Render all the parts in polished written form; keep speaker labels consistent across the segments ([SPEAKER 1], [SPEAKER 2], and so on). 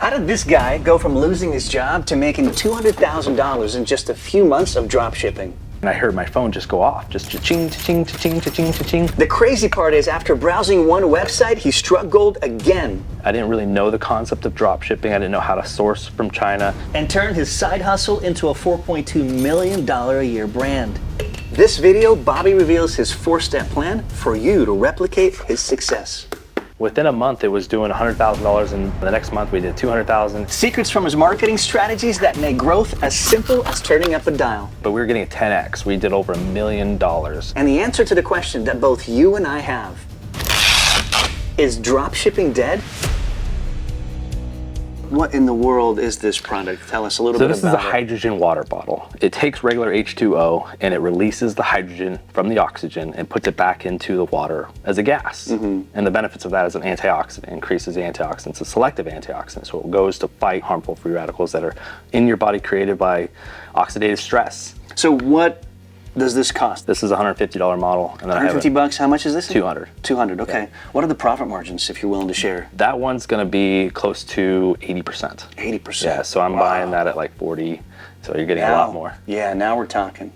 [SPEAKER 1] How did this guy go from losing his job to making $200,000 in just a few months of drop shipping?
[SPEAKER 2] And I heard my phone just go off, just cha-ching, cha-ching, cha-ching, cha-ching, cha-ching.
[SPEAKER 1] The crazy part is, after browsing one website, he struck gold again.
[SPEAKER 2] I didn't really know the concept of drop shipping. I didn't know how to source from China.
[SPEAKER 1] And turned his side hustle into a $4.2 million a year brand. This video, Bobby reveals his 4-step plan for you to replicate his success.
[SPEAKER 2] Within a month, it was doing $100,000, and the next month we did $200,000.
[SPEAKER 1] Secrets from his marketing strategies that make growth as simple as turning up a dial.
[SPEAKER 2] But we were getting a 10x. We did over $1 million.
[SPEAKER 1] And the answer to the question that both you and I have, is dropshipping dead? What in the world is this product? Tell us a little bit about it.
[SPEAKER 2] So this is a hydrogen water bottle. It takes regular H2O and it releases the hydrogen from the oxygen and puts it back into the water as a gas. And the benefits of that is an antioxidant. It increases the antioxidants. It's a selective antioxidant. So it goes to fight harmful free radicals that are in your body created by oxidative stress.
[SPEAKER 1] So what does this cost?
[SPEAKER 2] This is a $150 model. And then
[SPEAKER 1] 150 bucks, how much is this?
[SPEAKER 2] 200.
[SPEAKER 1] 200, okay. Yeah. What are the profit margins, if you're willing to share?
[SPEAKER 2] That one's gonna be close to 80%.
[SPEAKER 1] 80%?
[SPEAKER 2] Yeah, so I'm buying that at like 40, so you're getting a lot more.
[SPEAKER 1] Yeah, now we're talking.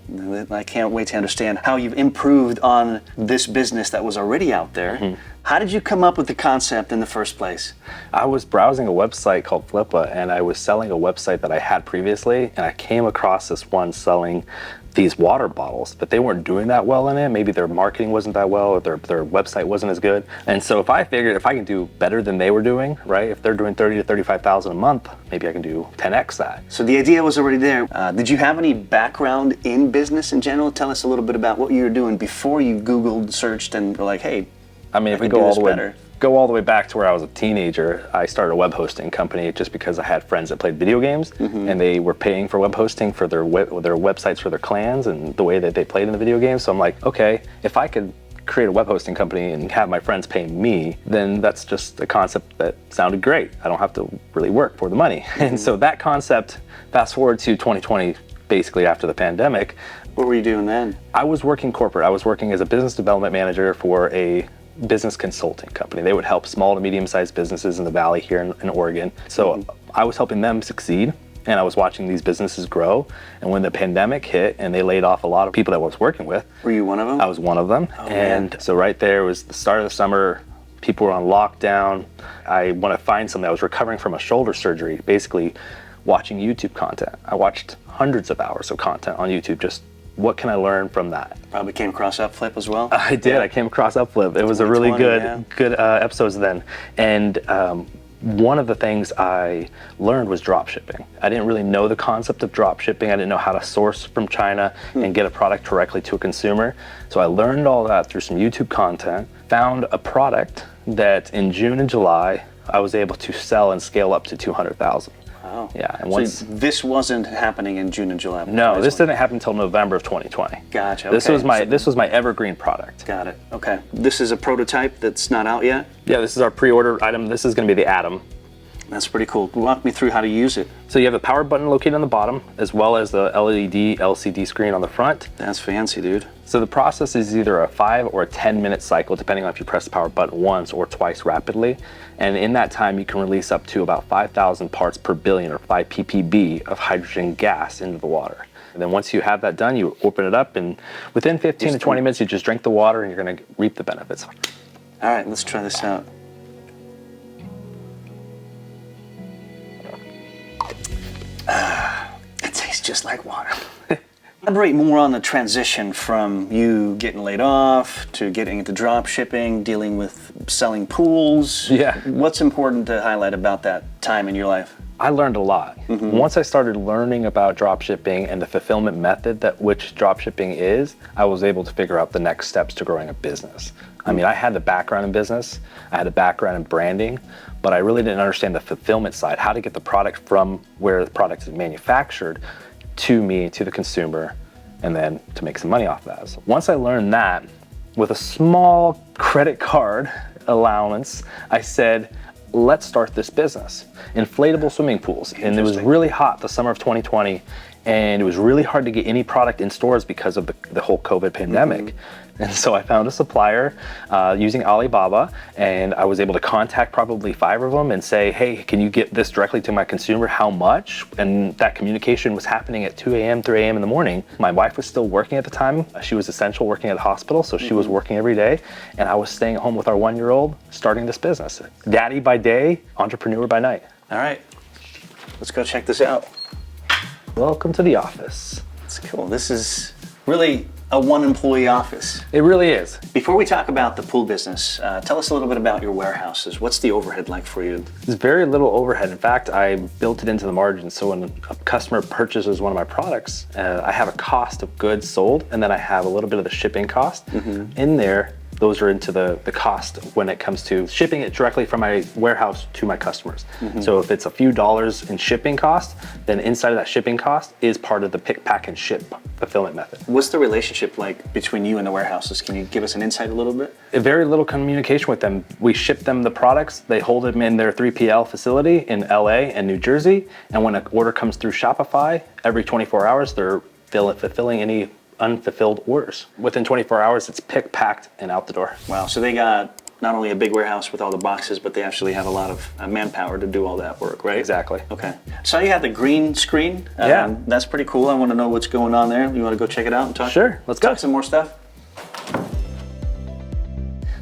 [SPEAKER 1] I can't wait to understand how you've improved on this business that was already out there. How did you come up with the concept in the first place?
[SPEAKER 2] I was browsing a website called Flippa, and I was selling a website that I had previously, and I came across this one selling these water bottles, but they weren't doing that well in it. Maybe their marketing wasn't that well, or their website wasn't as good. And so if I figured if I can do better than they were doing, right? If they're doing 30 to 35,000 a month, maybe I can do 10x that.
[SPEAKER 1] So the idea was already there. Did you have any background in business in general? Tell us a little bit about what you were doing before you Googled, searched, and were like, hey,
[SPEAKER 2] I mean, if we go all the way back to where I was a teenager, I started a web hosting company just because I had friends that played video games, and they were paying for web hosting for their websites for their clans and the way that they played in the video games. So I'm like, okay, if I could create a web hosting company and have my friends pay me, then that's just a concept that sounded great. I don't have to really work for the money. And so that concept, fast forward to 2020, basically after the pandemic.
[SPEAKER 1] What were you doing then?
[SPEAKER 2] I was working corporate. I was working as a business development manager for a business consulting company. They would help small to medium-sized businesses in the Valley here in Oregon. So I was helping them succeed, and I was watching these businesses grow. And when the pandemic hit and they laid off a lot of people that I was working with.
[SPEAKER 1] Were you one of them?
[SPEAKER 2] I was one of them. Oh, and so right there was the start of the summer. People were on lockdown. I want to find something. I was recovering from a shoulder surgery, basically watching YouTube content. I watched hundreds of hours of content on YouTube. Just what can I learn from that?
[SPEAKER 1] Probably came across UpFlip as well?
[SPEAKER 2] I did. I came across UpFlip. It was a really good episodes then. And one of the things I learned was drop shipping. I didn't really know the concept of drop shipping. I didn't know how to source from China and get a product directly to a consumer. So I learned all that through some YouTube content, found a product that in June and July, I was able to sell and scale up to 200,000.
[SPEAKER 1] Wow.
[SPEAKER 2] Yeah. And
[SPEAKER 1] so this wasn't happening in June and July?
[SPEAKER 2] No, this didn't happen until November of 2020.
[SPEAKER 1] Gotcha.
[SPEAKER 2] Okay. This was my evergreen product.
[SPEAKER 1] Got it. Okay. This is a prototype that's not out yet?
[SPEAKER 2] Yeah, this is our pre-order item. This is going to be the Atom.
[SPEAKER 1] That's pretty cool. Walk me through how to use it.
[SPEAKER 2] So you have the power button located on the bottom, as well as the LED LCD screen on the front.
[SPEAKER 1] That's fancy, dude.
[SPEAKER 2] So the process is either a 5 or a 10-minute cycle, depending on if you press the power button once or twice rapidly. And in that time, you can release up to about 5,000 parts per billion, or 5 ppb, of hydrogen gas into the water. And then once you have that done, you open it up, and within 15 to 20 minutes, you just drink the water, and you're going to reap the benefits.
[SPEAKER 1] All right, let's try this out. It tastes just like water. Elaborate more on the transition from you getting laid off to getting into drop shipping, dealing with selling pools.
[SPEAKER 2] Yeah.
[SPEAKER 1] What's important to highlight about that time in your life?
[SPEAKER 2] I learned a lot. Once I started learning about dropshipping and the fulfillment method that which dropshipping is, I was able to figure out the next steps to growing a business. I mean, I had the background in business, I had a background in branding, but I really didn't understand the fulfillment side, how to get the product from where the product is manufactured to me, to the consumer, and then to make some money off that. So once I learned that, with a small credit card allowance, I said, let's start this business. Inflatable swimming pools. And it was really hot the summer of 2020, and it was really hard to get any product in stores because of the whole COVID pandemic. And so I found a supplier using Alibaba, and I was able to contact probably 5 of them and say, hey, can you get this directly to my consumer? How much? And that communication was happening at 2 a.m., 3 a.m. in the morning. My wife was still working at the time. She was essential working at the hospital, so she was working every day. And I was staying at home with our 1-year-old, starting this business. Daddy by day, entrepreneur by night.
[SPEAKER 1] All right, let's go check this out.
[SPEAKER 2] Welcome to the office.
[SPEAKER 1] It's cool. This is really a one-employee office.
[SPEAKER 2] It really is.
[SPEAKER 1] Before we talk about the pool business, tell us a little bit about your warehouses. What's the overhead like for you?
[SPEAKER 2] There's very little overhead. In fact, I built it into the margin. So when a customer purchases one of my products, I have a cost of goods sold, and then I have a little bit of the shipping cost in there. Those are into the cost when it comes to shipping it directly from my warehouse to my customers. So if it's a few dollars in shipping cost, then inside of that shipping cost is part of the pick, pack, and ship fulfillment method.
[SPEAKER 1] What's the relationship like between you and the warehouses? Can you give us an insight a little bit?
[SPEAKER 2] Very little communication with them. We ship them the products, they hold them in their 3PL facility in LA and New Jersey, and when an order comes through Shopify, every 24 hours, they're fulfilling any unfulfilled orders. Within 24 hours, it's picked, packed, and out the door.
[SPEAKER 1] Wow, so they got not only a big warehouse with all the boxes, but they actually have a lot of manpower to do all that work, right?
[SPEAKER 2] Exactly.
[SPEAKER 1] Okay. So you have the green screen.
[SPEAKER 2] Yeah.
[SPEAKER 1] That's pretty cool. I want to know what's going on there. You want to go check it out and talk?
[SPEAKER 2] Sure, let's go.
[SPEAKER 1] Talk some more stuff.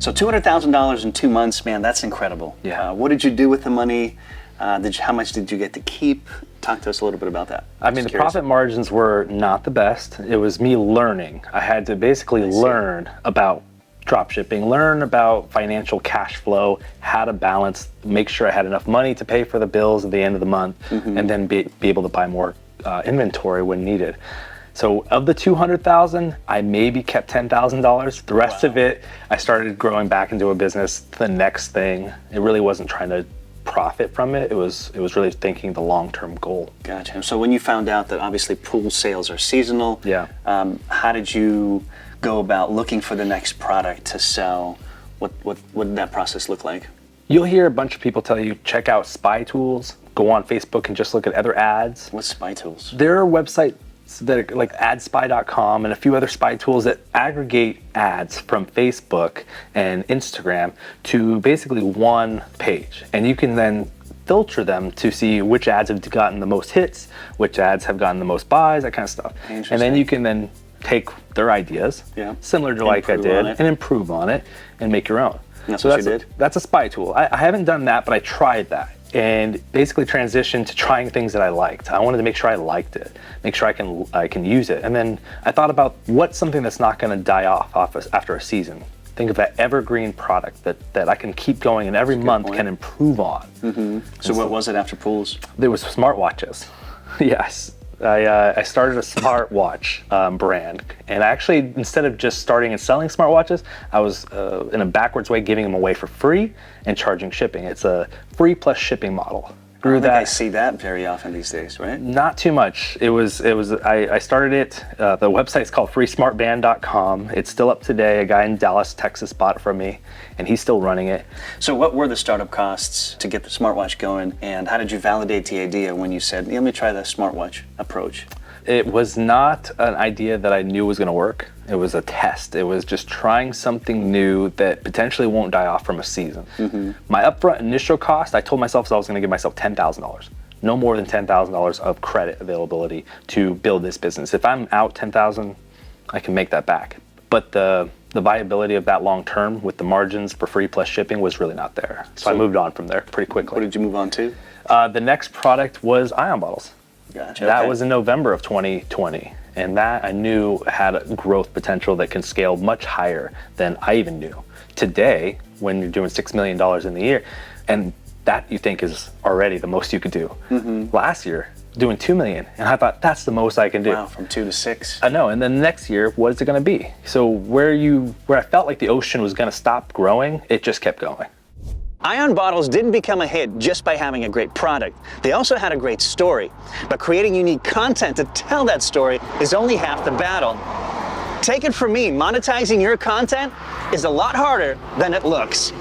[SPEAKER 1] So $200,000 in 2 months, man, that's incredible.
[SPEAKER 2] Yeah.
[SPEAKER 1] What did you do with the money? How much did you get to keep? Talk to us a little bit about that.
[SPEAKER 2] I mean, the profit margins were not the best. It was me learning. I had to basically learn about dropshipping, learn about financial cash flow, how to balance, make sure I had enough money to pay for the bills at the end of the month, and then be able to buy more inventory when needed. So of the $200,000, I maybe kept $10,000. The rest of it, I started growing back into a business. The next thing, it really wasn't trying to profit from it. It was really thinking the long-term goal.
[SPEAKER 1] Gotcha. So when you found out that obviously pool sales are seasonal, how did you go about looking for the next product to sell? What did that process look like?
[SPEAKER 2] You'll hear a bunch of people tell you, check out spy tools, go on Facebook and just look at other ads.
[SPEAKER 1] What's spy tools?
[SPEAKER 2] There are websites that are like adspy.com and a few other spy tools that aggregate ads from Facebook and Instagram to basically one page. And you can then filter them to see which ads have gotten the most hits, which ads have gotten the most buys, that kind of stuff. And then you can then take their ideas, similar to like I did, and improve on it and make your own.
[SPEAKER 1] And that's what you did?
[SPEAKER 2] That's a spy tool. I haven't done that, but I tried that. And basically transitioned to trying things that I liked. I wanted to make sure I liked it, make sure I can use it. And then I thought about what's something that's not going to die off after a season. Think of that evergreen product that I can keep going and every month can improve on.
[SPEAKER 1] So what was it after pools?
[SPEAKER 2] There was smartwatches. Yes. I started a smartwatch brand, and actually, instead of just starting and selling smartwatches, I was in a backwards way giving them away for free and charging shipping. It's a free plus shipping model.
[SPEAKER 1] I don't think I see that very often these days, right?
[SPEAKER 2] Not too much. I started it. The website's called freesmartband.com. It's still up today. A guy in Dallas, Texas bought it from me, and he's still running it.
[SPEAKER 1] So what were the startup costs to get the smartwatch going, and how did you validate the idea when you said, let me try the smartwatch approach?
[SPEAKER 2] It was not an idea that I knew was going to work. It was a test. It was just trying something new that potentially won't die off from a season. My upfront initial cost, I told myself I was going to give myself $10,000. No more than $10,000 of credit availability to build this business. If I'm out $10,000, I can make that back. But the viability of that long term with the margins for free plus shipping was really not there. So I moved on from there pretty quickly.
[SPEAKER 1] What did you move on to?
[SPEAKER 2] The next product was ionBottles.
[SPEAKER 1] Gotcha.
[SPEAKER 2] That was in November of 2020, and that I knew had a growth potential that can scale much higher than I even knew. Today, when you're doing $6 million in the year, and that you think is already the most you could do. Last year, doing $2 million, and I thought that's the most I can do.
[SPEAKER 1] Wow, from 2 to 6.
[SPEAKER 2] I know, and then next year, what is it going to be? So where I felt like the ocean was going to stop growing, it just kept going.
[SPEAKER 1] ionBottles didn't become a hit just by having a great product. They also had a great story. But creating unique content to tell that story is only half the battle. Take it from me, monetizing your content is a lot harder than it looks.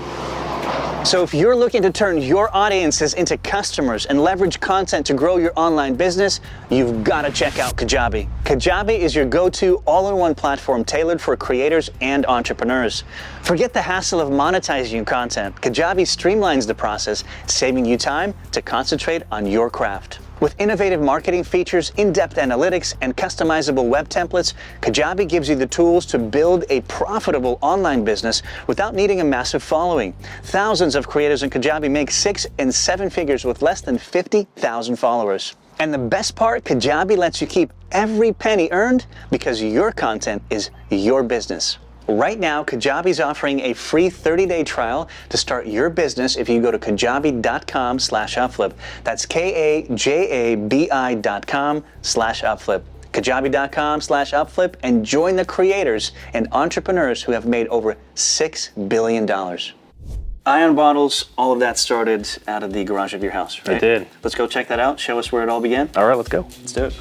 [SPEAKER 1] So if you're looking to turn your audiences into customers and leverage content to grow your online business, you've got to check out Kajabi. Kajabi is your go-to all-in-one platform tailored for creators and entrepreneurs. Forget the hassle of monetizing your content. Kajabi streamlines the process, saving you time to concentrate on your craft. With innovative marketing features, in-depth analytics, and customizable web templates, Kajabi gives you the tools to build a profitable online business without needing a massive following. Thousands of creators in Kajabi make 6 and 7 figures with less than 50,000 followers. And the best part, Kajabi lets you keep every penny earned because your content is your business. Right now, Kajabi is offering a free 30-day trial to start your business if you go to kajabi.com/upflip. That's kajabi.com/upflip. Kajabi.com/upflip and join the creators and entrepreneurs who have made over $6 billion. ionBottles, all of that started out of the garage of your house, right?
[SPEAKER 2] It did.
[SPEAKER 1] Let's go check that out. Show us where it all began.
[SPEAKER 2] All right, let's go.
[SPEAKER 1] Let's do it.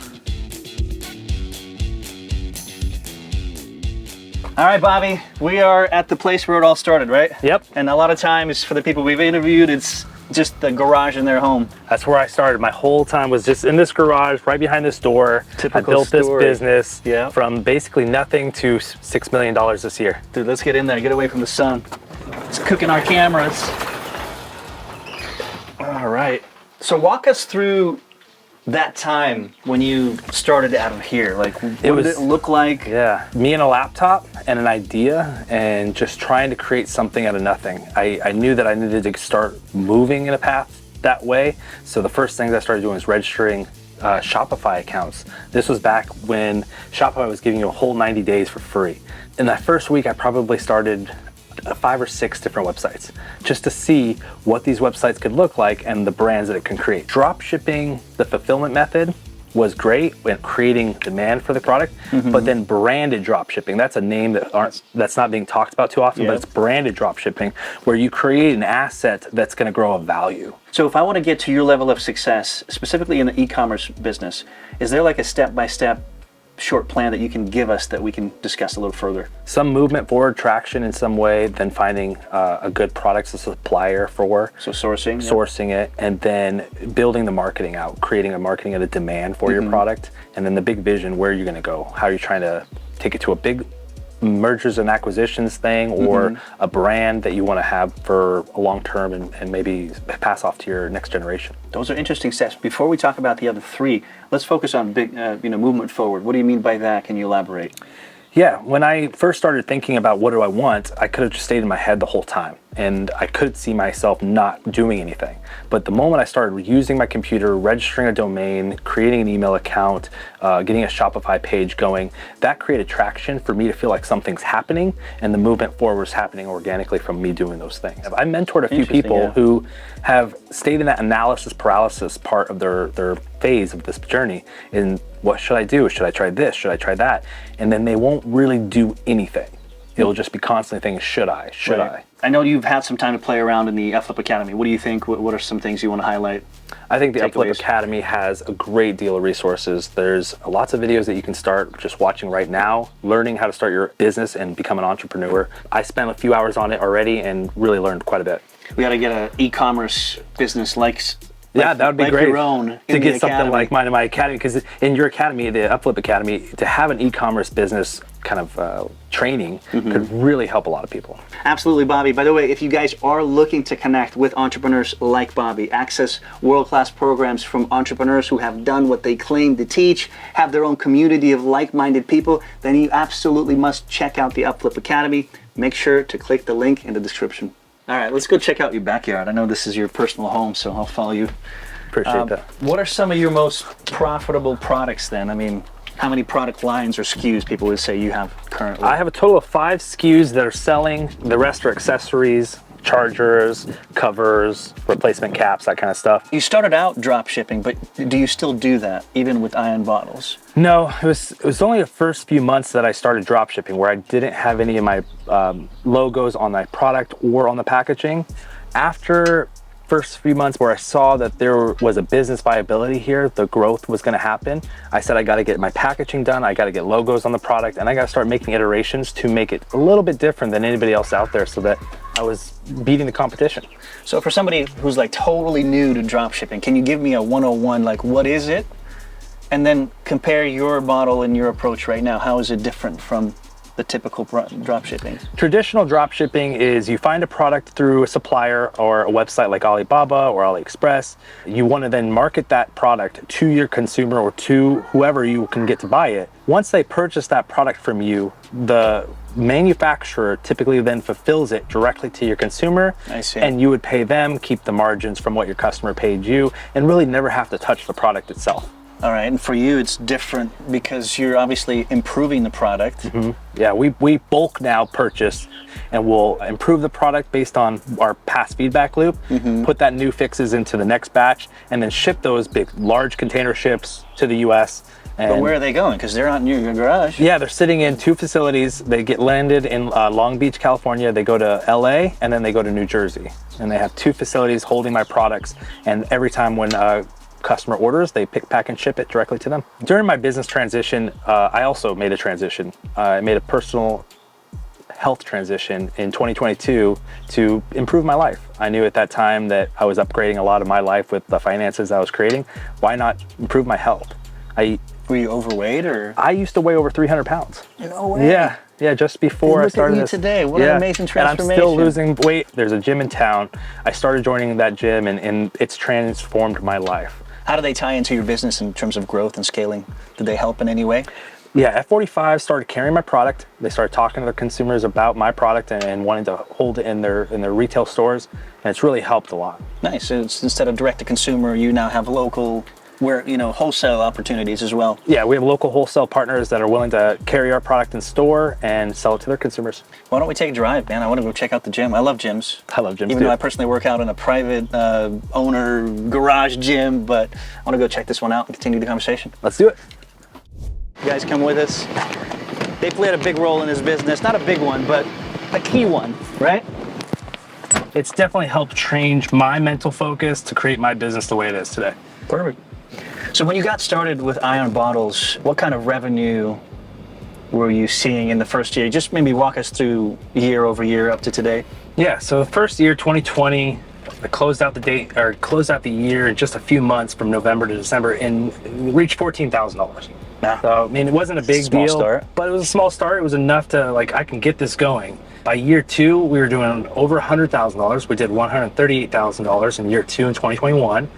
[SPEAKER 1] All right, Bobby, we are at the place where it all started, right?
[SPEAKER 2] Yep.
[SPEAKER 1] And a lot of times for the people we've interviewed, it's just the garage in their home.
[SPEAKER 2] That's where I started. My whole time was just in this garage, right behind this door.
[SPEAKER 1] Typical
[SPEAKER 2] I built
[SPEAKER 1] story.
[SPEAKER 2] this business from basically nothing to $6 million this year.
[SPEAKER 1] Dude, let's get in there, get away from the sun. It's cooking our cameras. All right. So walk us through that time when you started out of here. Like, what did it look like?
[SPEAKER 2] Yeah, me and a laptop and an idea and just trying to create something out of nothing. I knew that I needed to start moving in a path that way. So the first things I started doing was registering Shopify accounts. This was back when Shopify was giving you a whole 90 days for free. In that first week, I probably started 5 or 6 different websites just to see what these websites could look like and the brands that it can create. Drop shipping, the fulfillment method, was great when creating demand for the product, but then branded drop shipping, that's a name that's not being talked about too often, but it's branded drop shipping where you create an asset that's going to grow a value.
[SPEAKER 1] So if I want to get to your level of success, specifically in the e-commerce business, is there like a step-by-step short plan that you can give us that we can discuss a little further?
[SPEAKER 2] Some movement forward, traction in some way, then finding a good product supplier for.
[SPEAKER 1] So sourcing
[SPEAKER 2] it, and then building the marketing out, creating a marketing and a demand for your product, and then the big vision, where you're going to go, how you're trying to take it to a big mergers and acquisitions thing, or a brand that you want to have for a long term and maybe pass off to your next generation.
[SPEAKER 1] Those are interesting steps. Before we talk about the other 3, let's focus on big, movement forward. What do you mean by that? Can you elaborate?
[SPEAKER 2] Yeah, when I first started thinking about what do I want, I could have just stayed in my head the whole time, and I could see myself not doing anything. But the moment I started using my computer, registering a domain, creating an email account, getting a Shopify page going, that created traction for me to feel like something's happening, and the movement forward was happening organically from me doing those things. I mentored a few people who have stayed in that analysis paralysis part of their phase of this journey. In what should I do? Should I try this? Should I try that? And then they won't really do anything. It'll just be constantly thinking, should I? Should I?
[SPEAKER 1] I know you've had some time to play around in the UpFlip Academy. What do you think? What are some things you want to highlight?
[SPEAKER 2] I think the UpFlip Academy has a great deal of resources. There's lots of videos that you can start just watching right now, learning how to start your business and become an entrepreneur. I spent a few hours on it already and really learned quite a bit.
[SPEAKER 1] We got to get an e-commerce business
[SPEAKER 2] that would be great
[SPEAKER 1] your own
[SPEAKER 2] to get something like mine in my academy, because in your academy, the UpFlip Academy, to have an e-commerce business kind of training could really help a lot of people.
[SPEAKER 1] Absolutely, Bobby. By the way, if you guys are looking to connect with entrepreneurs like Bobby, access world-class programs from entrepreneurs who have done what they claim to teach, have their own community of like-minded people, then you absolutely must check out the UpFlip Academy. Make sure to click the link in the description. All right, let's go check out your backyard. I know this is your personal home, so I'll follow you.
[SPEAKER 2] Appreciate that.
[SPEAKER 1] What are some of your most profitable products then? I mean, how many product lines or SKUs people would say you have currently?
[SPEAKER 2] I have a total of 5 SKUs that are selling. The rest are accessories, chargers, covers, replacement caps, that kind of stuff.
[SPEAKER 1] You started out drop shipping, but do you still do that, even with ionBottles?
[SPEAKER 2] No, it was only the first few months that I started drop shipping where I didn't have any of my logos on my product or on the packaging. After first few months where I saw that there was a business viability here, the growth was gonna happen, I said I gotta get my packaging done, I gotta get logos on the product, and I gotta start making iterations to make it a little bit different than anybody else out there so that I was beating the competition.
[SPEAKER 1] So for somebody who's like totally new to dropshipping, can you give me a 101, like what is it? And then compare your model and your approach right now. How is it different from the typical dropshipping?
[SPEAKER 2] Traditional dropshipping is you find a product through a supplier or a website like Alibaba or AliExpress. You want to then market that product to your consumer or to whoever you can get to buy it. Once they purchase that product from you, the manufacturer typically then fulfills it directly to your consumer.
[SPEAKER 1] I see.
[SPEAKER 2] And you would pay them, keep the margins from what your customer paid you, and really never have to touch the product itself.
[SPEAKER 1] All right, and for you, it's different because you're obviously improving the product.
[SPEAKER 2] Mm-hmm. Yeah, we bulk now purchase, and we'll improve the product based on our past feedback loop, put that new fixes into the next batch, and then ship those big, large container ships to the US.
[SPEAKER 1] But where are they going? Because they're not near your garage.
[SPEAKER 2] Yeah, they're sitting in 2 facilities. They get landed in Long Beach, California. They go to LA, and then they go to New Jersey. And they have 2 facilities holding my products, and every time when customer orders, they pick, pack, and ship it directly to them. During my business transition, I also made a transition. I made a personal health transition in 2022 to improve my life. I knew at that time that I was upgrading a lot of my life with the finances I was creating. Why not improve my health?
[SPEAKER 1] Were you overweight or?
[SPEAKER 2] I used to weigh over 300 pounds.
[SPEAKER 1] No way.
[SPEAKER 2] Yeah, just before I started this.
[SPEAKER 1] Today, what an amazing transformation.
[SPEAKER 2] And I'm still losing weight. There's a gym in town. I started joining that gym and it's transformed my life.
[SPEAKER 1] How do they tie into your business in terms of growth and scaling? Did they help in any way?
[SPEAKER 2] Yeah, F45 started carrying my product. They started talking to their consumers about my product and wanting to hold it in their retail stores, and it's really helped a lot.
[SPEAKER 1] Nice. So it's, instead of direct to consumer, you now have local, wholesale opportunities as well.
[SPEAKER 2] Yeah, we have local wholesale partners that are willing to carry our product in store and sell it to their consumers.
[SPEAKER 1] Why don't we take a drive, man? I want to go check out the gym. I love gyms.
[SPEAKER 2] I love gyms
[SPEAKER 1] Even though I personally work out in a private owner garage gym, but I want to go check this one out and continue the conversation.
[SPEAKER 2] Let's do it.
[SPEAKER 1] You guys come with us. They played a big role in his business. Not a big one, but a key one, right?
[SPEAKER 2] It's definitely helped change my mental focus to create my business the way it is today.
[SPEAKER 1] Perfect. So when you got started with ionBottles, what kind of revenue were you seeing in the first year? Just maybe walk us through year over year up to today.
[SPEAKER 2] Yeah, so the first year, 2020, I closed out the year in just a few months from November to December and reached $14,000. So, I mean, it wasn't a big deal,
[SPEAKER 1] start.
[SPEAKER 2] But it was a small start. It was enough to, I can get this going. By year 2, we were doing over $100,000. We did $138,000 in year 2 in 2021.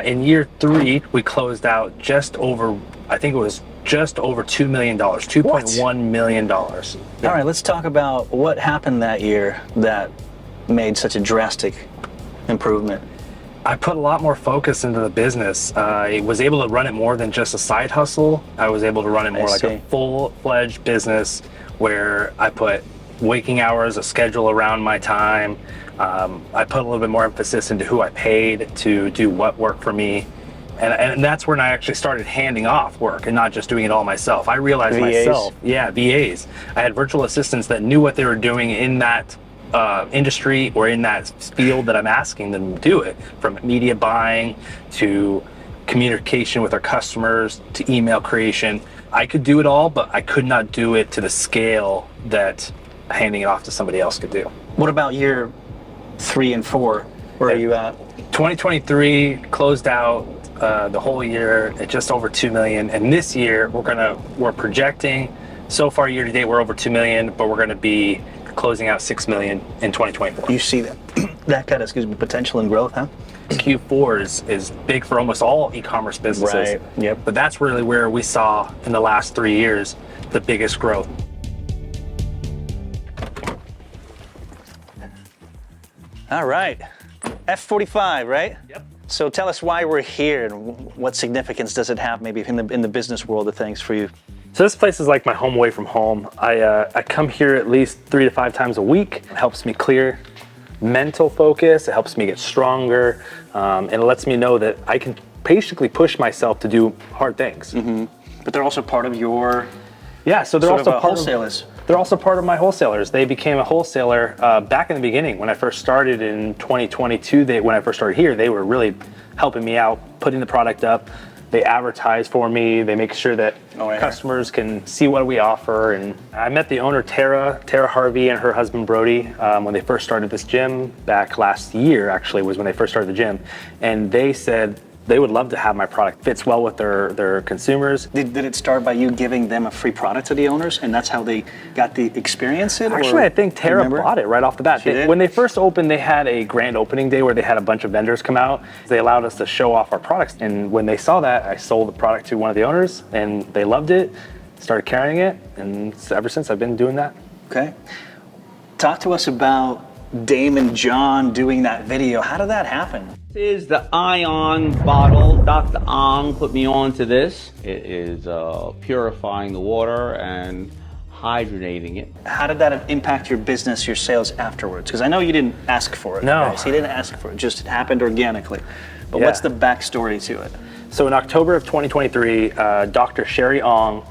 [SPEAKER 2] In year 3, we closed out just over, I think it was just over $2 million, $2.1 million.
[SPEAKER 1] All right, let's talk about what happened that year that made such a drastic improvement.
[SPEAKER 2] I put a lot more focus into the business. I was able to run it more than just a side hustle. I was able to run it more like a full-fledged business where I put waking hours, a schedule around my time. I put a little bit more emphasis into who I paid to do what work for me. And that's when I actually started handing off work and not just doing it all myself. I realized myself, VAs. I had virtual assistants that knew what they were doing in that industry or in that field that I'm asking them to do it, from media buying to communication with our customers to email creation. I could do it all, but I could not do it to the scale that handing it off to somebody else could do.
[SPEAKER 1] What about year 3 and 4? Where are you at?
[SPEAKER 2] 2023 closed out the whole year at just over 2 million, and this year we're projecting, so far year to date we're over 2 million, but we're going to be closing out 6 million in 2024.
[SPEAKER 1] You see that kind of potential and growth, huh?
[SPEAKER 2] Q4 is big for almost all e-commerce businesses.
[SPEAKER 1] Right. Yep.
[SPEAKER 2] But that's really where we saw in the last 3 years the biggest growth.
[SPEAKER 1] All right. F45, right?
[SPEAKER 2] Yep.
[SPEAKER 1] So tell us why we're here and what significance does it have maybe in the business world of things for you?
[SPEAKER 2] So this place is like my home away from home. I come here at least 3 to 5 times a week. It helps me clear mental focus. It helps me get stronger. And it lets me know that I can basically push myself to do hard things.
[SPEAKER 1] Mm-hmm. But they're also part of your
[SPEAKER 2] so they're also part
[SPEAKER 1] wholesalers.
[SPEAKER 2] They're also part of my wholesalers. They became a wholesaler back in the beginning. When I first started in 2022, when I first started here, they were really helping me out, putting the product up. They advertise for me. They make sure that customers can see what we offer. And I met the owner, Tara Harvey, and her husband, Brody, when they first started this gym back last year, actually, was when they first started the gym. And they said they would love to have my product. Fits well with their consumers.
[SPEAKER 1] Did it start by you giving them a free product to the owners, and that's how they got the experience it?
[SPEAKER 2] Actually, I think Tara bought it right off the bat. When they first opened, they had a grand opening day where they had a bunch of vendors come out. They allowed us to show off our products. And when they saw that, I sold the product to one of the owners, and they loved it, started carrying it, and ever since I've been doing that.
[SPEAKER 1] Okay. Talk to us about Dame and John doing that video. How did that happen?
[SPEAKER 3] This is the Ion bottle. Dr. Ong put me on to this. It is purifying the water and hydrogenating it.
[SPEAKER 1] How did that impact your business, your sales afterwards? Because I know you didn't ask for it.
[SPEAKER 2] No.
[SPEAKER 1] Guys. You didn't ask for it. It just happened organically. But what's the backstory to it?
[SPEAKER 2] So in October of 2023, Dr. Sherry Ong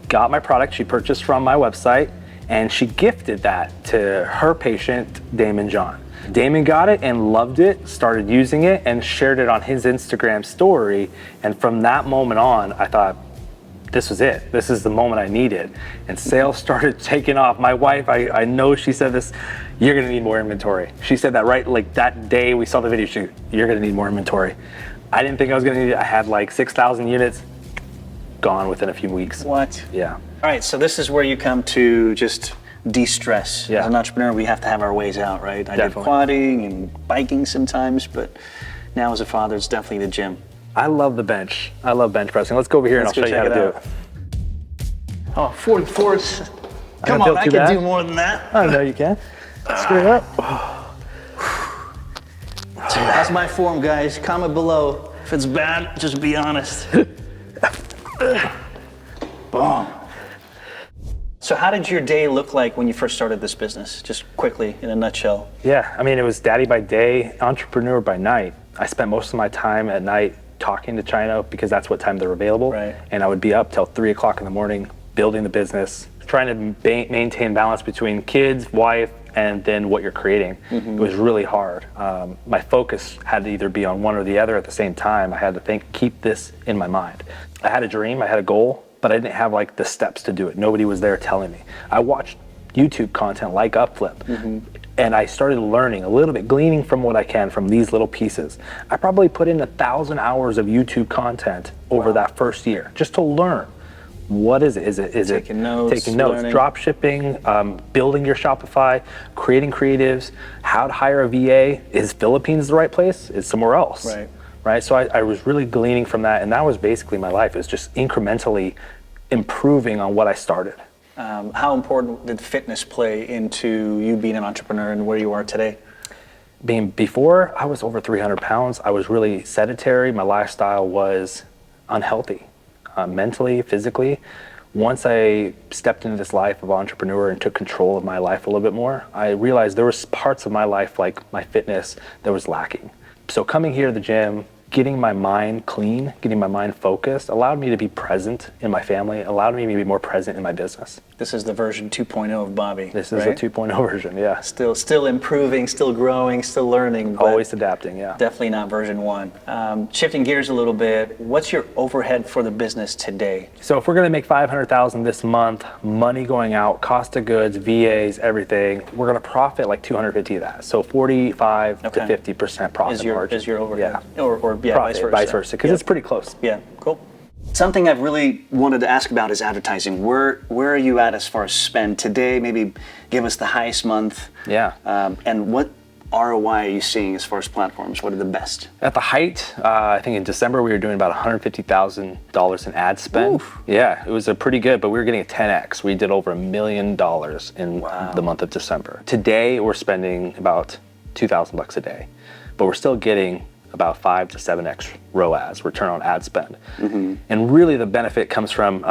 [SPEAKER 2] got my product. She purchased from my website, and she gifted that to her patient, Damon John. Damon got it and loved it, started using it, and shared it on his Instagram story. And from that moment on, I thought, this was it. This is the moment I needed. And sales started taking off. My wife, I know she said this, you're gonna need more inventory. She said that right, like that day we saw the video, you're gonna need more inventory. I didn't think I was gonna need it. I had like 6,000 units gone within a few weeks.
[SPEAKER 1] What?
[SPEAKER 2] Yeah.
[SPEAKER 1] All right, so this is where you come to just de-stress.
[SPEAKER 2] Yeah.
[SPEAKER 1] As an entrepreneur, we have to have our ways out, right? I did quadding and biking sometimes, but now as a father, it's definitely the gym.
[SPEAKER 2] I love the bench. I love bench pressing. Let's go over here and I'll show you how to do it.
[SPEAKER 1] Oh, 44s. Come on, I can do more than that.
[SPEAKER 2] I know you can. Straight up.
[SPEAKER 1] That's my form, guys. Comment below. If it's bad, just be honest. Boom. So how did your day look like when you first started this business? Just quickly, in a nutshell.
[SPEAKER 2] Yeah, I mean, it was daddy by day, entrepreneur by night. I spent most of my time at night talking to China because that's what time they're available.
[SPEAKER 1] Right.
[SPEAKER 2] And I would be up till 3 o'clock in the morning, building the business, trying to maintain balance between kids, wife, and then what you're creating. It was really hard. My focus had to either be on one or the other at the same time. I had to keep this in my mind. I had a dream, I had a goal, but I didn't have like the steps to do it. Nobody was there telling me. I watched YouTube content like UpFlip, and I started learning a little bit, gleaning from what I can from these little pieces. I probably put in 1,000 hours of YouTube content over that first year just to learn. What is it? Is it
[SPEAKER 1] taking notes,
[SPEAKER 2] drop shipping, building your Shopify, creating creatives, how to hire a VA? Is Philippines the right place? Is somewhere else? Right. So I was really gleaning from that, and that was basically my life. It was just incrementally improving on what I started.
[SPEAKER 1] How important did fitness play into you being an entrepreneur and where you are today?
[SPEAKER 2] Before, I was over 300 pounds. I was really sedentary. My lifestyle was unhealthy, mentally, physically. Once I stepped into this life of entrepreneur and took control of my life a little bit more, I realized there was parts of my life, like my fitness, that was lacking. So coming here to the gym, getting my mind clean, getting my mind focused, allowed me to be present in my family, allowed me to be more present in my business.
[SPEAKER 1] This is the version 2.0 of Bobby.
[SPEAKER 2] This is a 2.0 version, yeah.
[SPEAKER 1] Still improving, still growing, still learning. But
[SPEAKER 2] always adapting, yeah.
[SPEAKER 1] Definitely not version 1. Shifting gears a little bit, what's your overhead for the business today?
[SPEAKER 2] So if we're gonna make $500,000 this month, money going out, cost of goods, VAs, everything, we're gonna profit like 250 of that. So 45 to 50% profit margin.
[SPEAKER 1] Is your overhead?
[SPEAKER 2] Yeah.
[SPEAKER 1] Or
[SPEAKER 2] profit, vice versa, because it's pretty close.
[SPEAKER 1] Yeah, cool. Something I've really wanted to ask about is advertising. Where are you at as far as spend today? Maybe give us the highest month.
[SPEAKER 2] Yeah.
[SPEAKER 1] And what ROI are you seeing as far as platforms? What are the best?
[SPEAKER 2] At the height, I think in December we were doing about $150,000 in ad spend. Oof. Yeah, it was pretty good, but we were getting a 10x. We did over $1 million in the month of December. Today we're spending about $2,000 a day, but we're still getting about 5 to 7x ROAS, return on ad spend. And really the benefit comes from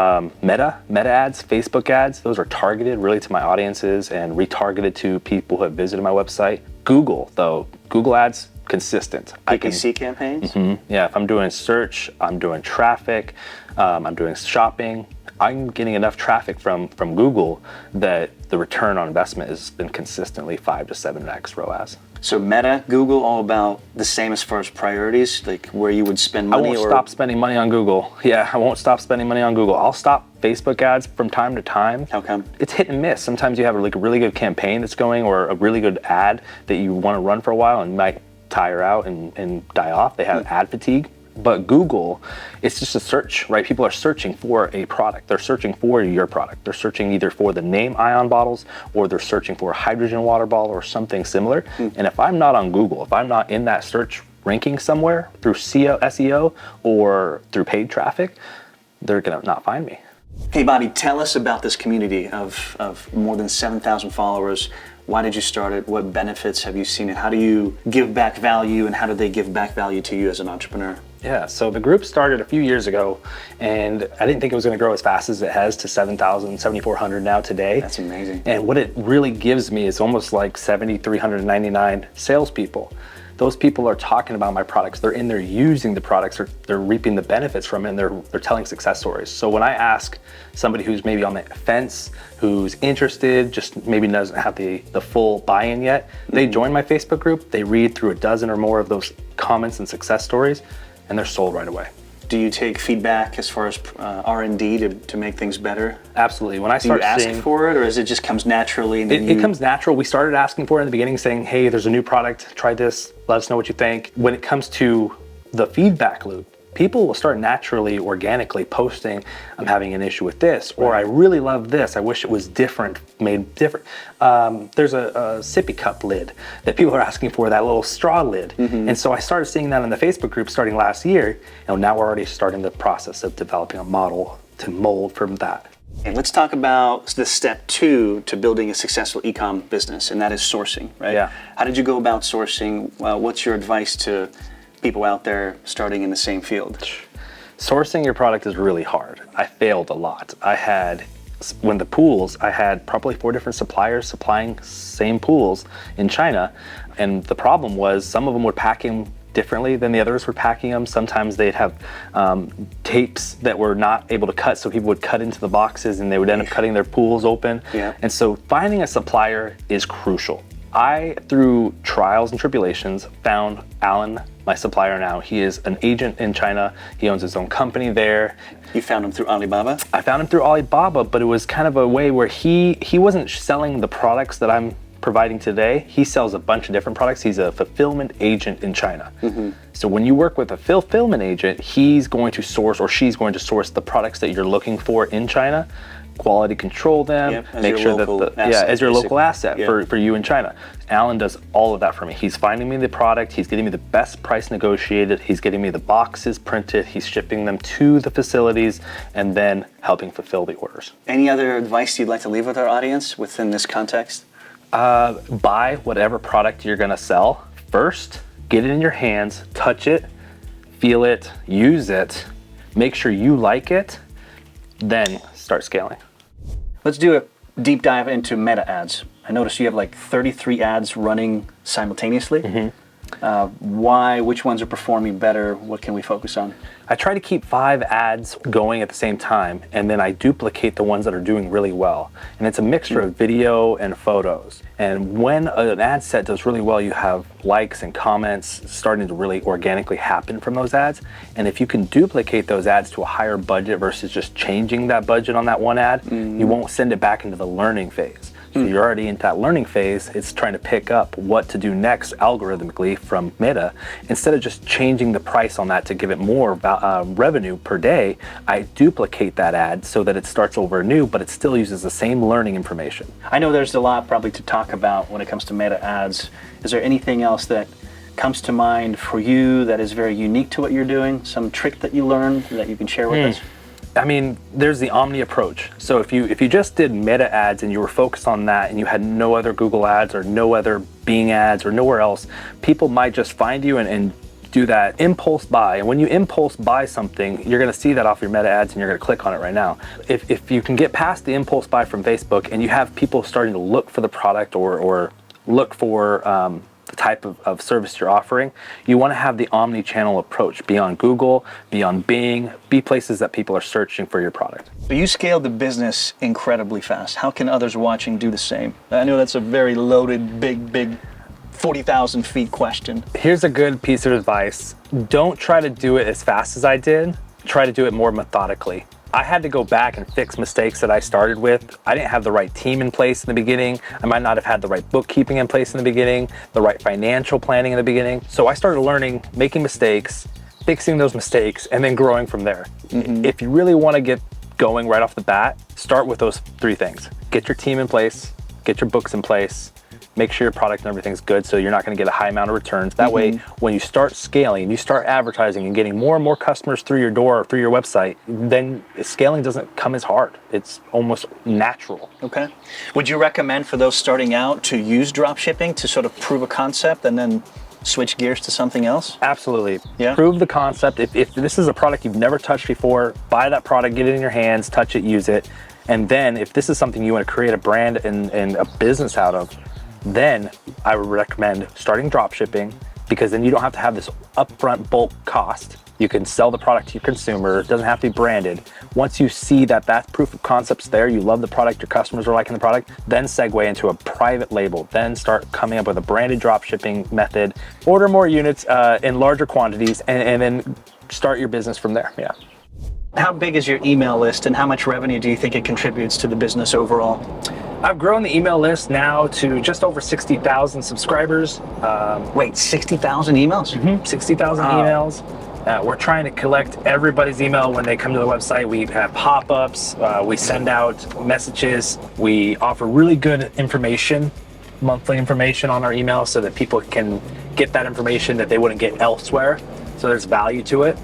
[SPEAKER 2] meta ads, Facebook ads. Those are targeted really to my audiences and retargeted to people who have visited my website. Google though, Google ads, consistent.
[SPEAKER 1] PPC campaigns?
[SPEAKER 2] Yeah, if I'm doing search, I'm doing traffic, I'm doing shopping, I'm getting enough traffic from Google that the return on investment has been consistently 5 to 7x ROAS.
[SPEAKER 1] So Meta, Google, all about the same as far as priorities, like where you would spend money?
[SPEAKER 2] I won't stop spending money on Google. Yeah, I won't stop spending money on Google. I'll stop Facebook ads from time to time.
[SPEAKER 1] How come?
[SPEAKER 2] It's hit and miss. Sometimes you have like a really good campaign that's going, or a really good ad that you want to run for a while and might tire out and die off. They have ad fatigue. But Google, it's just a search, right? People are searching for a product. They're searching for your product. They're searching either for the name ionBottles, or they're searching for a hydrogen water bottle or something similar. And if I'm not on Google, if I'm not in that search ranking somewhere through SEO or through paid traffic, they're gonna not find me.
[SPEAKER 1] Hey Bobby, tell us about this community of more than 7,000 followers. Why did you start it? What benefits have you seen it? How do you give back value, and how do they give back value to you as an entrepreneur?
[SPEAKER 2] Yeah, so the group started a few years ago, and I didn't think it was going to grow as fast as it has to 7,000, 7,400 now today.
[SPEAKER 1] That's amazing.
[SPEAKER 2] And what it really gives me is almost like 7,399 salespeople. Those people are talking about my products. They're in there using the products. They're reaping the benefits from it, and they're telling success stories. So when I ask somebody who's maybe on the fence, who's interested, just maybe doesn't have the full buy-in yet, they join my Facebook group, they read through a dozen or more of those comments and success stories, and they're sold right away.
[SPEAKER 1] Do you take feedback as far as R&D to make things better?
[SPEAKER 2] Absolutely. When I start
[SPEAKER 1] Do you ask for it, or is it just comes naturally? And
[SPEAKER 2] it comes natural. We started asking for it in the beginning, saying, hey, there's a new product, try this, let us know what you think. When it comes to the feedback loop, people will start naturally, organically posting, I'm having an issue with this, or I really love this, I wish it was different, made different. There's a sippy cup lid that people are asking for, that little straw lid. And so I started seeing that in the Facebook group starting last year, and now we're already starting the process of developing a model to mold from that.
[SPEAKER 1] And let's talk about the step 2 to building a successful e-com business, and that is sourcing, right?
[SPEAKER 2] Yeah.
[SPEAKER 1] How did you go about sourcing? What's your advice to people out there starting in the same field?
[SPEAKER 2] Sourcing your product is really hard. I failed a lot. I had probably 4 different suppliers supplying same pools in China. And the problem was some of them would pack them differently than the others were packing them. Sometimes they'd have tapes that were not able to cut, so people would cut into the boxes and they would end up cutting their pools open.
[SPEAKER 1] Yeah.
[SPEAKER 2] And so finding a supplier is crucial. I, through trials and tribulations, found Alan, my supplier now. He is an agent in China. He owns his own company there.
[SPEAKER 1] You found him through Alibaba?
[SPEAKER 2] I found him through Alibaba, but it was kind of a way where he wasn't selling the products that I'm providing today. He sells a bunch of different products. He's a fulfillment agent in China. So when you work with a fulfillment agent, he's going to source, or she's going to source, the products that you're looking for in China, quality control them, make sure that as your local asset for you in China. Alan does all of that for me. He's finding me the product, he's getting me the best price negotiated, he's getting me the boxes printed, he's shipping them to the facilities, and then helping fulfill the orders.
[SPEAKER 1] Any other advice you'd like to leave with our audience within this context?
[SPEAKER 2] Buy whatever product you're gonna sell first, get it in your hands, touch it, feel it, use it, make sure you like it, then start scaling.
[SPEAKER 1] Let's do a deep dive into Meta ads. I noticed you have like 33 ads running simultaneously. Why? Which ones are performing better? What can we focus on?
[SPEAKER 2] I try to keep 5 ads going at the same time, and then I duplicate the ones that are doing really well. And it's a mixture of video and photos. And when an ad set does really well, you have likes and comments starting to really organically happen from those ads. And if you can duplicate those ads to a higher budget versus just changing that budget on that one ad, you won't send it back into the learning phase. So you're already into that learning phase. It's trying to pick up what to do next algorithmically from Meta. Instead of just changing the price on that to give it more revenue per day, I duplicate that ad so that it starts over anew, but it still uses the same learning information.
[SPEAKER 1] I know there's a lot probably to talk about when it comes to Meta ads. Is there anything else that comes to mind for you that is very unique to what you're doing? Some trick that you learned that you can share with us?
[SPEAKER 2] I mean, there's the omni approach. So if you just did Meta ads and you were focused on that and you had no other Google ads or no other Bing ads or nowhere else, people might just find you and do that impulse buy. And when you impulse buy something, you're gonna see that off your Meta ads and you're gonna click on it right now. If you can get past the impulse buy from Facebook and you have people starting to look for the product or look for the type of service you're offering, you want to have the omni-channel approach. Be on Google, be on Bing, be places that people are searching for your product.
[SPEAKER 1] So you scaled the business incredibly fast. How can others watching do the same? I know that's a very loaded, big 40,000 feet question.
[SPEAKER 2] Here's a good piece of advice. Don't try to do it as fast as I did. Try to do it more methodically. I had to go back and fix mistakes that I started with. I didn't have the right team in place in the beginning. I might not have had the right bookkeeping in place in the beginning, the right financial planning in the beginning. So I started learning, making mistakes, fixing those mistakes, and then growing from there. If you really want to get going right off the bat, start with those 3 things. Get your team in place, get your books in place, make sure your product and everything's good so you're not going to get a high amount of returns. That way, when you start scaling, you start advertising and getting more and more customers through your door or through your website, then scaling doesn't come as hard. It's almost natural.
[SPEAKER 1] Okay. Would you recommend for those starting out to use dropshipping to sort of prove a concept and then switch gears to something else?
[SPEAKER 2] Absolutely.
[SPEAKER 1] Yeah.
[SPEAKER 2] Prove the concept. If this is a product you've never touched before, buy that product, get it in your hands, touch it, use it. And then if this is something you want to create a brand and a business out of, then I would recommend starting dropshipping, because then you don't have to have this upfront bulk cost. You can sell the product to your consumer. It doesn't have to be branded. Once you see that proof of concept's there, you love the product, your customers are liking the product, then segue into a private label. Then start coming up with a branded dropshipping method. Order more units in larger quantities, and then start your business from there. Yeah.
[SPEAKER 1] How big is your email list, and how much revenue do you think it contributes to the business overall?
[SPEAKER 2] I've grown the email list now to just over 60,000 subscribers.
[SPEAKER 1] Wait, 60,000 emails?
[SPEAKER 2] 60,000 emails. We're trying to collect everybody's email when they come to the website. We have pop-ups, we send out messages, we offer really good information, monthly information on our email so that people can get that information that they wouldn't get elsewhere. So there's value to it.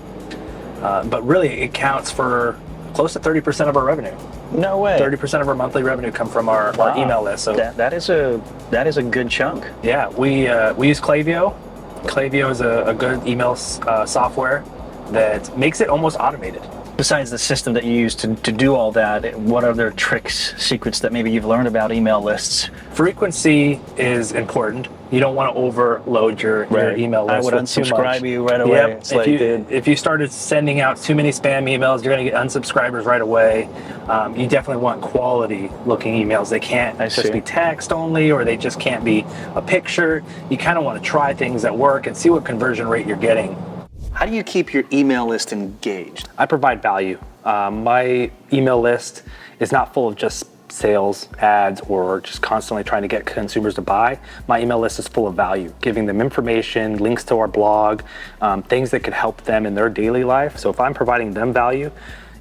[SPEAKER 2] But really it counts for close to 30% of our revenue.
[SPEAKER 1] No way.
[SPEAKER 2] 30% of our monthly revenue come from our email list. So
[SPEAKER 1] that is a good chunk.
[SPEAKER 2] Yeah, we use Klaviyo. Klaviyo is a good email software that makes it almost automated.
[SPEAKER 1] Besides the system that you use to do all that, what other tricks, secrets that maybe you've learned about email lists?
[SPEAKER 2] Frequency is important. You don't want to overload your email list.
[SPEAKER 1] I would unsubscribe you right away.
[SPEAKER 2] Yep. If you started sending out too many spam emails, you're going to get unsubscribers right away. You definitely want quality looking emails. They can't just be text only, or they just can't be a picture. You kind of want to try things that work and see what conversion rate you're getting.
[SPEAKER 1] How do you keep your email list engaged?
[SPEAKER 2] I provide value. My email list is not full of just sales ads or just constantly trying to get consumers to buy. My email list is full of value, giving them information, links to our blog, things that could help them in their daily life. So if I'm providing them value,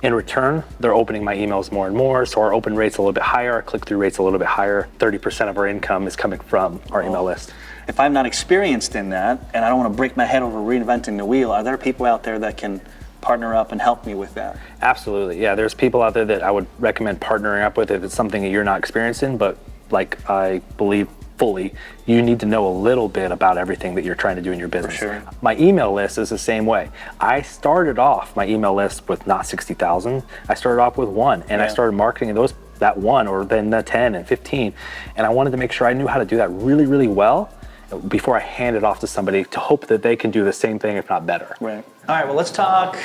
[SPEAKER 2] in return, they're opening my emails more and more. So our open rate's a little bit higher, our click-through rate's a little bit higher. 30% of our income is coming from our email list.
[SPEAKER 1] If I'm not experienced in that, and I don't want to break my head over reinventing the wheel, are there people out there that can partner up and help me with that?
[SPEAKER 2] Absolutely, yeah. There's people out there that I would recommend partnering up with if it's something that you're not experienced in, but like I believe fully, you need to know a little bit about everything that you're trying to do in your business.
[SPEAKER 1] For sure.
[SPEAKER 2] My email list is the same way. I started off my email list with not 60,000. I started off with 1, and I started marketing that 1 or then the 10 and 15. And I wanted to make sure I knew how to do that really, really well before I hand it off to somebody to hope that they can do the same thing, if not better.
[SPEAKER 1] Right. All right, well, let's talk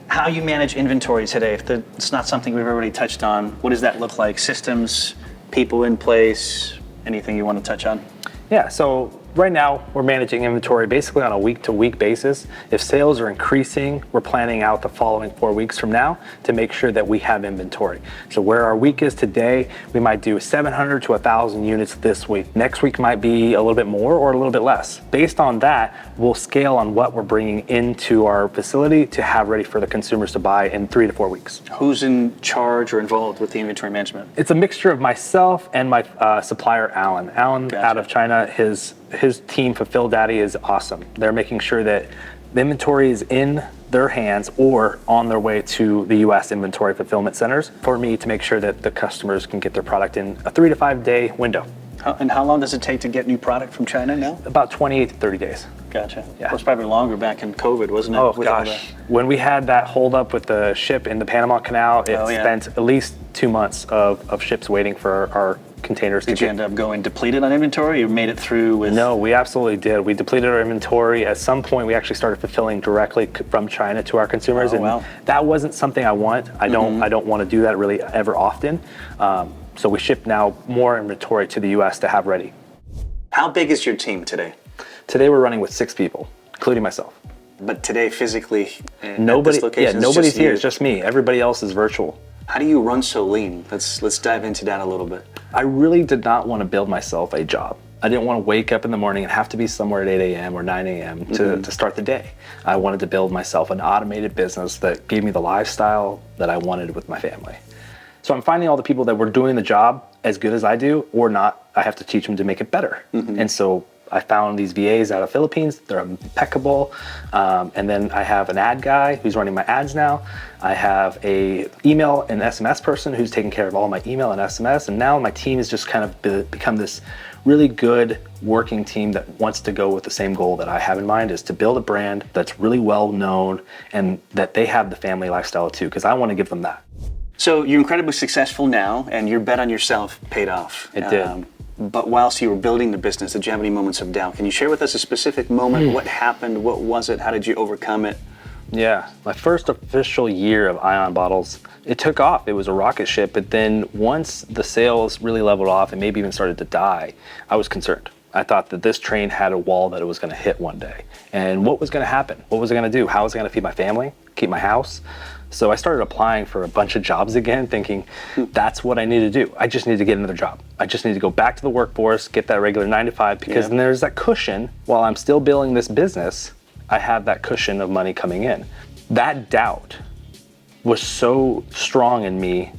[SPEAKER 1] how you manage inventory today. If it's not something we've already touched on, what does that look like? Systems, people in place, anything you want to touch on?
[SPEAKER 2] Yeah, so right now we're managing inventory basically on a week-to-week basis. If sales are increasing, we're planning out the following 4 weeks from now to make sure that we have inventory. So where our week is today, we might do 700 to 1,000 units this week. Next week might be a little bit more or a little bit less. Based on that, we'll scale on what we're bringing into our facility to have ready for the consumers to buy in 3 to 4 weeks.
[SPEAKER 1] Who's in charge or involved with the inventory management?
[SPEAKER 2] It's a mixture of myself and my supplier, Alan. Alan,
[SPEAKER 1] Gotcha.
[SPEAKER 2] Out of China, his team, Fulfill Daddy, is awesome. They're making sure that the inventory is in their hands or on their way to the US inventory fulfillment centers for me to make sure that the customers can get their product in a 3 to 5 day window.
[SPEAKER 1] And how long does it take to get new product from China now?
[SPEAKER 2] About 28 to 30 days.
[SPEAKER 1] Gotcha.
[SPEAKER 2] Yeah.
[SPEAKER 1] It was probably longer back in COVID, wasn't it?
[SPEAKER 2] Oh
[SPEAKER 1] With all
[SPEAKER 2] gosh, when we had that hold up with the ship in the Panama Canal, it spent at least 2 months of ships waiting for our containers to
[SPEAKER 1] Did you end up going depleted on inventory? You made it through with...
[SPEAKER 2] No, we absolutely did. We depleted our inventory. At some point, we actually started fulfilling directly from China to our consumers, and that wasn't something I want. I don't want to do that really ever often. So we ship now more inventory to the U.S. to have ready.
[SPEAKER 1] How big is your team today?
[SPEAKER 2] Today we're running with 6 people, including myself.
[SPEAKER 1] But today, physically,
[SPEAKER 2] nobody,
[SPEAKER 1] at this location,
[SPEAKER 2] nobody's here. It's just me. Everybody else is virtual.
[SPEAKER 1] How do you run so lean? Let's dive into that a little bit.
[SPEAKER 2] I really did not want to build myself a job. I didn't want to wake up in the morning and have to be somewhere at 8 a.m. or 9 a.m. to start the day. I wanted to build myself an automated business that gave me the lifestyle that I wanted with my family. So I'm finding all the people that were doing the job as good as I do or not, I have to teach them to make it better. And so I found these VAs out of Philippines. They're impeccable. And then I have an ad guy who's running my ads now. I have a email and SMS person who's taking care of all my email and SMS. And now my team has just kind of become this really good working team that wants to go with the same goal that I have in mind, is to build a brand that's really well known and that they have the family lifestyle too, because I want to give them that.
[SPEAKER 1] So you're incredibly successful now, and your bet on yourself paid off.
[SPEAKER 2] It did.
[SPEAKER 1] But whilst you were building the business, did you have any moments of doubt? Can you share with us a specific moment? What happened? What was it? How did you overcome it?
[SPEAKER 2] Yeah, my first official year of ionBottles, it took off. It was a rocket ship, but then once the sales really leveled off and maybe even started to die, I was concerned. I thought that this train had a wall that it was going to hit one day. And what was going to happen? What was it going to do? How was I going to feed my family, keep my house? So I started applying for a bunch of jobs again, thinking that's what I need to do. I just need to get another job. I just need to go back to the workforce, get that regular 9 to 5, because then there's that cushion. While I'm still building this business, I have that cushion of money coming in. That doubt was so strong in me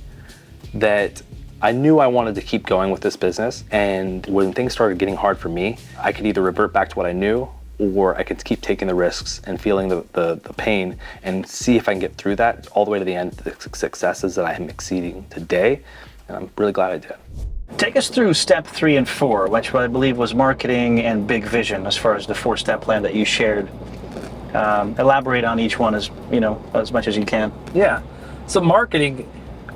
[SPEAKER 2] that I knew I wanted to keep going with this business. And when things started getting hard for me, I could either revert back to what I knew, or I could keep taking the risks and feeling the pain and see if I can get through that all the way to the end, the successes that I am exceeding today. And I'm really glad I did.
[SPEAKER 1] Take us through step 3 and 4, which I believe was marketing and big vision, as far as the 4-step plan that you shared. Elaborate on each one as much as you can.
[SPEAKER 2] Yeah. So marketing,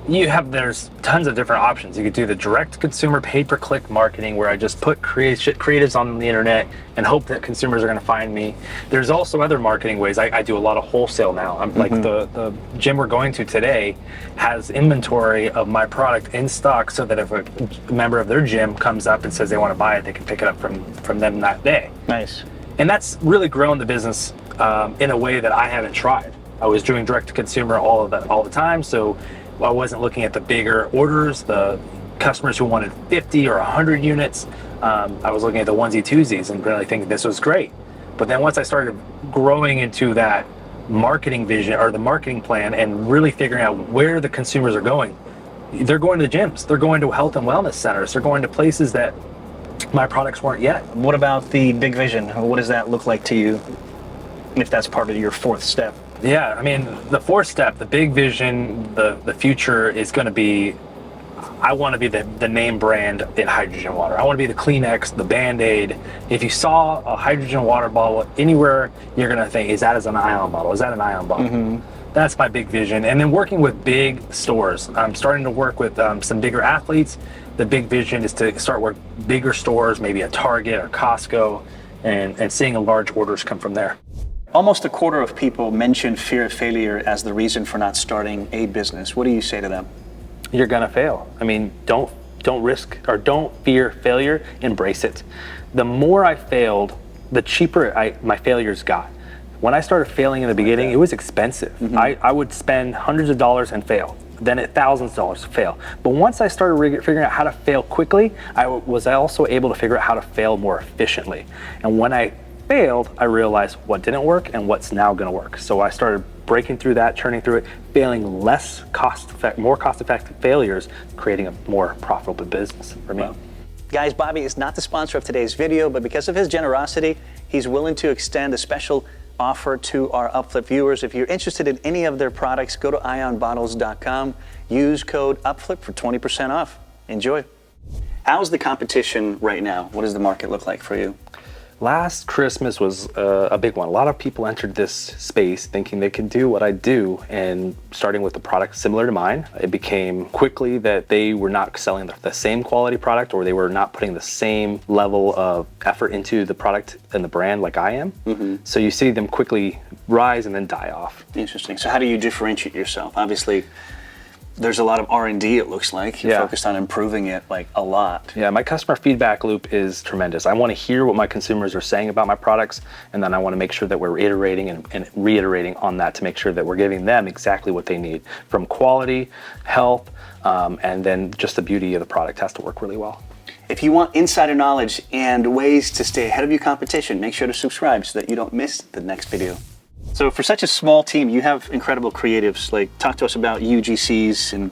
[SPEAKER 2] there's tons of different options. You could do the direct consumer pay-per-click marketing, where I just put creatives on the internet and hope that consumers are going to find me. There's also other marketing ways. I do a lot of wholesale now. I'm like the gym we're going to today has inventory of my product in stock, so that if a member of their gym comes up and says they want to buy it, they can pick it up from them that day.
[SPEAKER 1] Nice.
[SPEAKER 2] And that's really grown the business in a way that I haven't tried. I was doing direct to consumer all the time, so I wasn't looking at the bigger orders, the customers who wanted 50 or 100 units. I was looking at the onesie twosies and really thinking this was great. But then once I started growing into that marketing vision or the marketing plan and really figuring out where the consumers are going, they're going to gyms, they're going to health and wellness centers, they're going to places that my products weren't yet.
[SPEAKER 1] What about the big vision? What does that look like to you, if that's part of your 4th step?
[SPEAKER 2] Yeah, I mean, the 4th step, the big vision, the future is going to be, I want to be the name brand in hydrogen water. I want to be the Kleenex, the Band-Aid. If you saw a hydrogen water bottle anywhere, you're going to think, is that an ion bottle? Is that an ion bottle? That's my big vision. And then working with big stores. I'm starting to work with some bigger athletes. The big vision is to start with bigger stores, maybe a Target or Costco, and seeing large orders come from there.
[SPEAKER 1] Almost a quarter of people mention fear of failure as the reason for not starting a business. What do you say to them?
[SPEAKER 2] You're gonna fail. I mean, don't risk or don't fear failure, embrace it. The more I failed, the cheaper my failures got. When I started failing in the beginning, it was expensive. I would spend hundreds of dollars and fail, then thousands of dollars to fail. But once I started figuring out how to fail quickly, I was also able to figure out how to fail more efficiently. And when I failed, I realized what didn't work and what's now going to work. So I started breaking through that, churning through it, failing more cost-effective failures, creating a more profitable business for me.
[SPEAKER 1] Wow. Guys, Bobby is not the sponsor of today's video, but because of his generosity, he's willing to extend a special offer to our UpFlip viewers. If you're interested in any of their products, go to ionBottles.com, use code UpFlip for 20% off. Enjoy. How's the competition right now? What does the market look like for you?
[SPEAKER 2] Last Christmas was a big one. A lot of people entered this space thinking they could do what I do, and starting with a product similar to mine, it became quickly that they were not selling the same quality product, or they were not putting the same level of effort into the product and the brand like I am. Mm-hmm. So you see them quickly rise and then die off.
[SPEAKER 1] Interesting. So how do you differentiate yourself? Obviously, there's a lot of R&D, it looks like. You're focused on improving it like a lot.
[SPEAKER 2] Yeah, my customer feedback loop is tremendous. I want to hear what my consumers are saying about my products, and then I want to make sure that we're iterating and reiterating on that to make sure that we're giving them exactly what they need, from quality, health, and then just the beauty of the product has to work really well.
[SPEAKER 1] If you want insider knowledge and ways to stay ahead of your competition, make sure to subscribe so that you don't miss the next video. So for such a small team, you have incredible creatives. Like, talk to us about UGCs and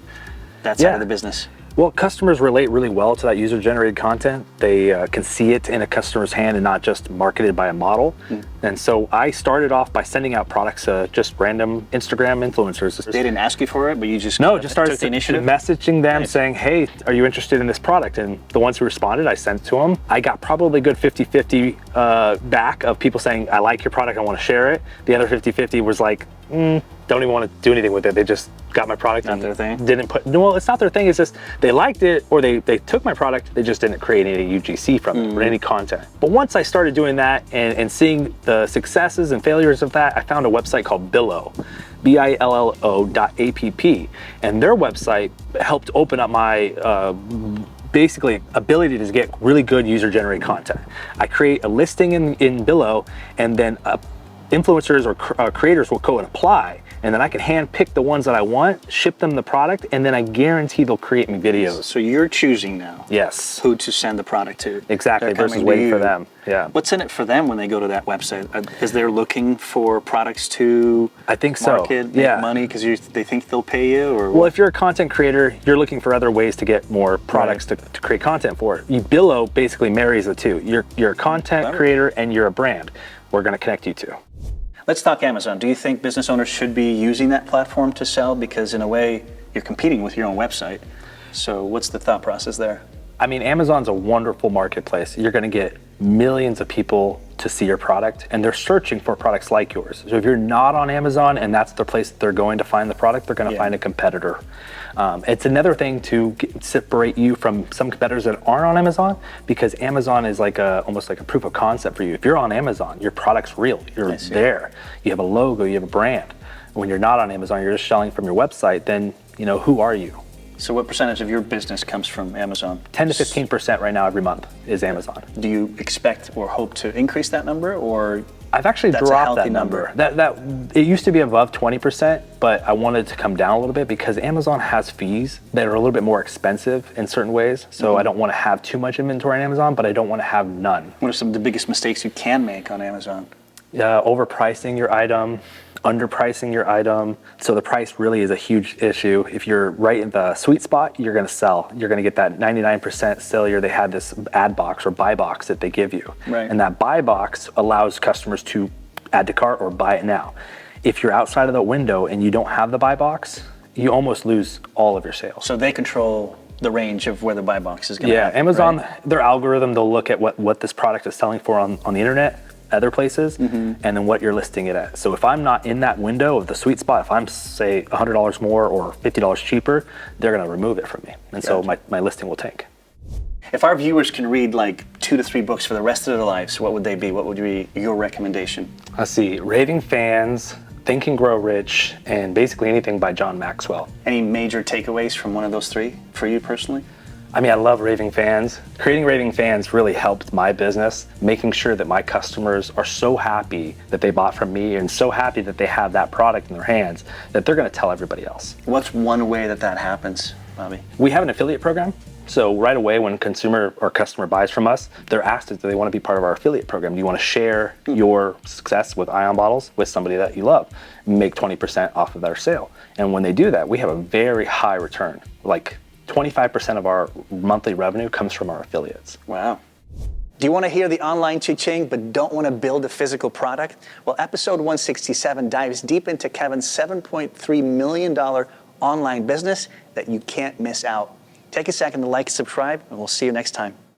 [SPEAKER 1] that side of the business.
[SPEAKER 2] Well, customers relate really well to that user-generated content. They can see it in a customer's hand and not just marketed by a model. And so I started off by sending out products to just random Instagram influencers.
[SPEAKER 1] They didn't ask you for it, but you just
[SPEAKER 2] just started
[SPEAKER 1] took the initiative?
[SPEAKER 2] messaging them saying, hey, are you interested in this product? And the ones who responded, I sent to them. I got probably a good 50-50 back of people saying, I like your product, I want to share it. The other 50-50 was like, don't even want to do anything with it. They just got my product
[SPEAKER 1] not their thing.
[SPEAKER 2] Well, it's not their thing. It's just they liked it, or they took my product. They just didn't create any UGC from it or any content. But once I started doing that and seeing the successes and failures of that, I found a website called Billo, BILLO.app, and their website helped open up my basically ability to get really good user-generated content. I create a listing in Billo, and then influencers or creators will go and apply, and then I can hand pick the ones that I want, ship them the product, and then I guarantee they'll create me videos.
[SPEAKER 1] So you're choosing now
[SPEAKER 2] Yes.
[SPEAKER 1] who to send the product to.
[SPEAKER 2] Exactly, versus waiting for them. Yeah.
[SPEAKER 1] What's in it for them when they go to that website? Because they're looking for products to
[SPEAKER 2] I think so.
[SPEAKER 1] market, make money, because they think they'll pay you? Or
[SPEAKER 2] well, if you're a content creator, you're looking for other ways to get more products to create content for it. Billo basically marries the two. You're a content creator and you're a brand. We're going to connect you two.
[SPEAKER 1] Let's talk Amazon. Do you think business owners should be using that platform to sell? Because in a way, you're competing with your own website. So what's the thought process there?
[SPEAKER 2] I mean, Amazon's a wonderful marketplace. You're going to get millions of people to see your product, and they're searching for products like yours. So if you're not on Amazon and that's the place that they're going to find the product, they're going to find a competitor. It's another thing to separate you from some competitors that aren't on Amazon, because Amazon is like almost like a proof of concept for you. If you're on Amazon, your product's real. You're there. You have a logo. You have a brand. When you're not on Amazon, you're just selling from your website. Then who are you?
[SPEAKER 1] So what percentage of your business comes from Amazon?
[SPEAKER 2] 10 to 15% right now every month is Amazon.
[SPEAKER 1] Do you expect or hope to increase that number, or
[SPEAKER 2] I've actually dropped that number. That it used to be above 20%, but I wanted to come down a little bit because Amazon has fees that are a little bit more expensive in certain ways. So I don't want to have too much inventory on Amazon, but I don't want to have none.
[SPEAKER 1] What are some of the biggest mistakes you can make on Amazon?
[SPEAKER 2] Overpricing your item, underpricing your item. So the price really is a huge issue. If you're right in the sweet spot, you're going to sell. You're going to get that 99% failure. They had this ad box or buy box that they give you.
[SPEAKER 1] Right.
[SPEAKER 2] And that buy box allows customers to add to cart or buy it now. If you're outside of the window and you don't have the buy box, you almost lose all of your sales.
[SPEAKER 1] So they control the range of where the buy box is going to happen.
[SPEAKER 2] Amazon, their algorithm, they'll look at what this product is selling for on the internet, other places, and then what you're listing it at. So if I'm not in that window of the sweet spot, if I'm say $100 more or $50 cheaper, they're going to remove it from me. And so my listing will tank.
[SPEAKER 1] If our viewers can read like 2 to 3 books for the rest of their lives, what would they be? What would be your recommendation?
[SPEAKER 2] Let's see, Raving Fans, Think and Grow Rich, and basically anything by John Maxwell.
[SPEAKER 1] Any major takeaways from one of those 3 for you personally?
[SPEAKER 2] I mean, I love Raving Fans. Creating Raving Fans really helped my business, making sure that my customers are so happy that they bought from me and so happy that they have that product in their hands that they're going to tell everybody else.
[SPEAKER 1] What's one way that happens, Bobby?
[SPEAKER 2] We have an affiliate program. So right away when consumer or customer buys from us, they're asked if they want to be part of our affiliate program. Do you want to share your success with ionBottles with somebody that you love? Make 20% off of their sale. And when they do that, we have a very high return. Like 25% of our monthly revenue comes from our affiliates.
[SPEAKER 1] Wow. Do you want to hear the online cha-ching but don't want to build a physical product? Well, episode 167 dives deep into Kevin's $7.3 million online business that you can't miss out. Take a second to like and subscribe, and we'll see you next time.